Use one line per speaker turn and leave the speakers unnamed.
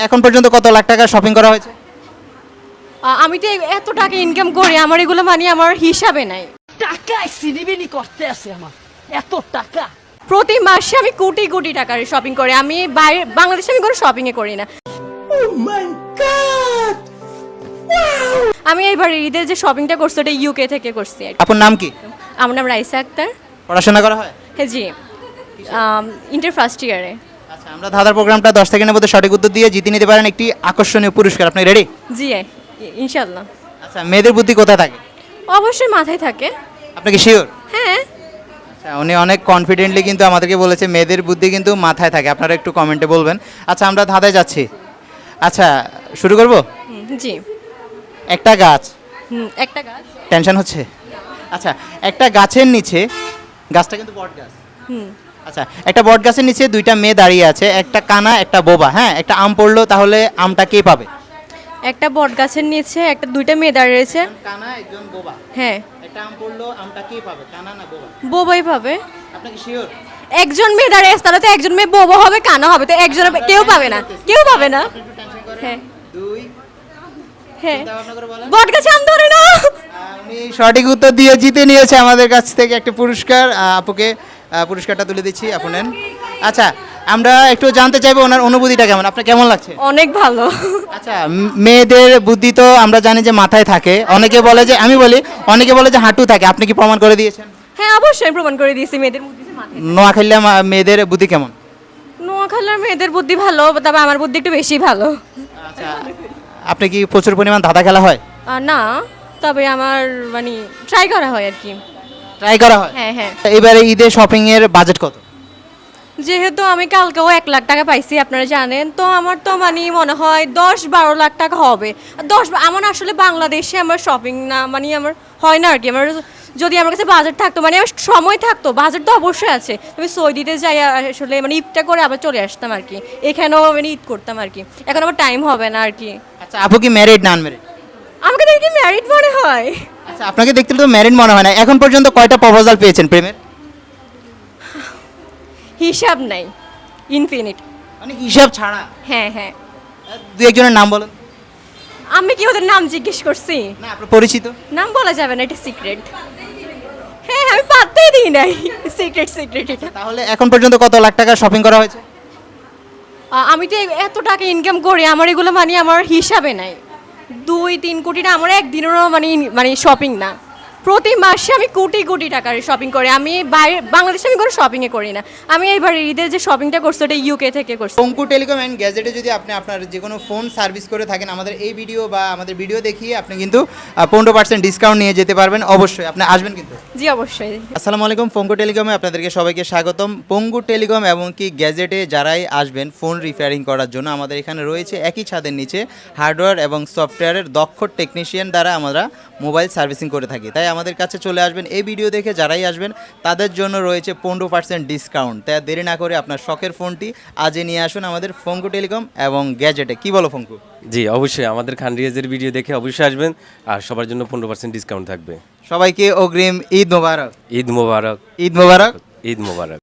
এখন পর্যন্ত কত লাখ টাকা শপিং করা হয়েছে?
আমি তো এত টাকা ইনকাম করি, আমার এগুলো মানে আমার হিসাবে নাই।
টাকায় সিনিবিনি করতে আছে আমার এত টাকা।
প্রতি মাসে আমি কোটি কোটি টাকার শপিং করি। আমি বাইরে বাংলাদেশে আমি কোনো শপিংয়ে করি না। আমি এবার ঈদের যে শপিংটা করছি ওটা ইউকে থেকে করছি আর কি।
আপনার নাম কি?
আমার নাম রাইসা আক্তার।
পড়াশোনা করা হয়?
হ্যাঁ জি, ইন্টার ফার্স্ট ইয়ারে।
আচ্ছা, আমরা ধাঁধার প্রোগ্রামটা 10 সেকেন্ডের মধ্যে সঠিক উত্তর দিয়ে জিতে নিতে পারেন একটি আকর্ষণীয় পুরস্কার। আপনি রেডি?
জি ইনশাল্লাহ।
আচ্ছা, মেয়েদের বুদ্ধি কোথায় থাকে?
অবশ্যই মাথায় থাকে।
আপনি কি শিওর?
হ্যাঁ।
আচ্ছা, উনি অনেক কনফিডেন্টলি কিন্তু আমাদেরকে বলেছে মেয়েদের বুদ্ধি কিন্তু মাথায় থাকে। আপনারা একটু কমেন্টে বলবেন। আচ্ছা, আমরা ধাঁধায় যাচ্ছি। আচ্ছা, শুরু করব।
জি।
একটা গাছ।
একটা গাছ।
টেনশন হচ্ছে? আচ্ছা, একটা গাছের নিচে, গাছটা কিন্তু বট গাছ। আচ্ছা, একটা বট গাছের নিচে দুইটা মেয়ে দাঁড়িয়ে আছে, একটা কানা একটা বোবা। হ্যাঁ, একটা আম পড়লো, তাহলে আমটা কে পাবে?
একটা বট গাছের নিচে একটা দুইটা মেয়ে দাঁড়িয়ে রয়েছে।
কানা একজন বোবা।
হ্যাঁ।
একটা আম পড়লো, আমটা কে পাবে, কানা না বোবা?
বোবাই পাবে।
আপনি কি শিওর?
একজন মেয়ে দাঁড়িয়ে আছে, তাহলে তো একজন মেয়ে বোবা হবে, কানা হবে, তো একজন কেউ পাবে না, কেউ পাবে না।
আপনি একটু টেনশন করেন।
হ্যাঁ।
2
হ্যাঁ,
চিন্তা ভাবনা করে বলেন।
বট গাছে আম ধরে না।
উনি সঠিক উত্তর দিয়ে জিতে নিয়েছে আমাদের কাছ থেকে একটা পুরস্কার। আপুকে পুরস্কারটা তুলে দিচ্ছি, আপু নেন। আচ্ছা, আমরা একটু জানতে চাইবো ওনার অনুভূতিটা কেমন, আপনার কেমন লাগছে?
অনেক ভালো।
আচ্ছা, মেয়েদের বুদ্ধি তো আমরা জানি যে মাথায় থাকে, অনেকে বলে যে, আমি বলি অনেকে বলে যে হাঁটু থাকে, আপনি কি প্রমাণ করে দিয়েছেন?
হ্যাঁ, অবশ্যই প্রমাণ করে দিয়েছি মেয়েদের বুদ্ধি যে মাথায়।
নোয়াখালীর মেয়েদের বুদ্ধি কেমন?
নোয়াখালীর মেয়েদের বুদ্ধি ভালো, তবে আমার বুদ্ধি একটু বেশি ভালো।
আচ্ছা, আপনি কি প্রচুর পরিমাণ ধাঁধা খেলা হয়?
না, তবে আমার মানে ট্রাই করা হয় আর কি।
ট্রাই করা হয়?
হ্যাঁ হ্যাঁ।
এবারে ঈদের শপিং এর বাজেট কত?
যেহেতু আমি কালকেও 1 লাখ টাকা পাইছি, আপনারা জানেন, তো আমার তো মানে মনে হয় 10-12 লাখ টাকা হবে। আমার আসলে বাংলাদেশে আমার শপিং না মানে আমার হয় না আর কি। আমার যদি আমার কাছে বাজেট থাকতো, মানে আমার সময় থাকতো, বাজেট তো অবশ্যই আছে, আমি সৌদিতে যাই আসলে মানে ঈদটা করে আবার চলে আসতাম আর কি, এখানেও মানে ঈদ করতাম আর কি। এখন আমার টাইম হবে না আর কি।
আচ্ছা, আপু কি ম্যারিড না আনম্যারিড?
আমাকে দেখে কি ম্যারিড মনে হয়?
আচ্ছা, আপনাকে দেখতে তো ম্যারিড মনে হয় না। এখন পর্যন্ত কয়টা প্রপোজাল পেয়েছেন প্রেমের?
হিসাব নাই, ইনফিনিট।
মানে হিসাব ছাড়া?
হ্যাঁ হ্যাঁ।
দুই একজনের নাম বলেন।
আমি কি ওদের নাম জিজ্ঞেস করছি?
না, আপনার পরিচিত
নাম বলা যাবে না, এটা সিক্রেট। হ্যাঁ, আমি পাত্তাই দিই নাই, সিক্রেট সিক্রেট এটা।
তাহলে এখন পর্যন্ত কত লাখ টাকা শপিং করা হয়েছে?
আমি তো এত টাকা ইনকাম করি, আমার এগুলো মানে আমার হিসাবে নাই। 2-3 কোটিটা আমার একদিনেরও মানে মানে শপিং না। প্রতি মাসে আমি কোটি কোটি টাকার শপিং করি। আমি বাইরে বাংলাদেশে আমি কোনো শপিংয়ে করি না। আমি এবার ঈদের যে শপিংটা করছি ওটা ইউকে থেকে করছি।
পঙ্কু টেলিকম অ্যান্ড গ্যাজেটে যদি আপনি আপনার যে কোনো ফোন সার্ভিস করে থাকেন, আমাদের এই ভিডিও বা আমাদের ভিডিও দেখিয়ে আপনি কিন্তু 15% ডিসকাউন্ট নিয়ে যেতে পারবেন। অবশ্যই আপনি আসবেন কিন্তু।
জি অবশ্যই।
আসসালামু আলাইকুম, পঙ্কু টেলিকমে আপনাদেরকে সবাইকে স্বাগতম। পঙ্কু টেলিকম এবং কি গ্যাজেটে যারাই আসবেন ফোন রিপেয়ারিং করার জন্য, আমাদের এখানে রয়েছে একই ছাদের নিচে হার্ডওয়্যার এবং সফটওয়্যারের দক্ষ টেকনিশিয়ান দ্বারা আমরা মোবাইল সার্ভিসিং করে থাকি। তাই আমাদের কাছে চলে আসবেন, এই ভিডিও দেখে যারাই আসবেন তাদের জন্য রয়েছে 15% ডিসকাউন্ট। তাই আর দেরি না করে আপনার শখের ফোনটি আজই নিয়ে আসুন আমাদের পঙ্কু টেলিকম এবং গ্যাজেটে। কি বলো পঙ্কু?
জি অবশ্যই, আমাদের খান রিয়াজের ভিডিও দেখে অবশ্যই আসবেন, আর সবার জন্য 15% ডিসকাউন্ট থাকবে।
সবাইকে অগ্রিম ঈদ মোবারক।
ঈদ মোবারক।
ঈদ মোবারক।
ঈদ মোবারক।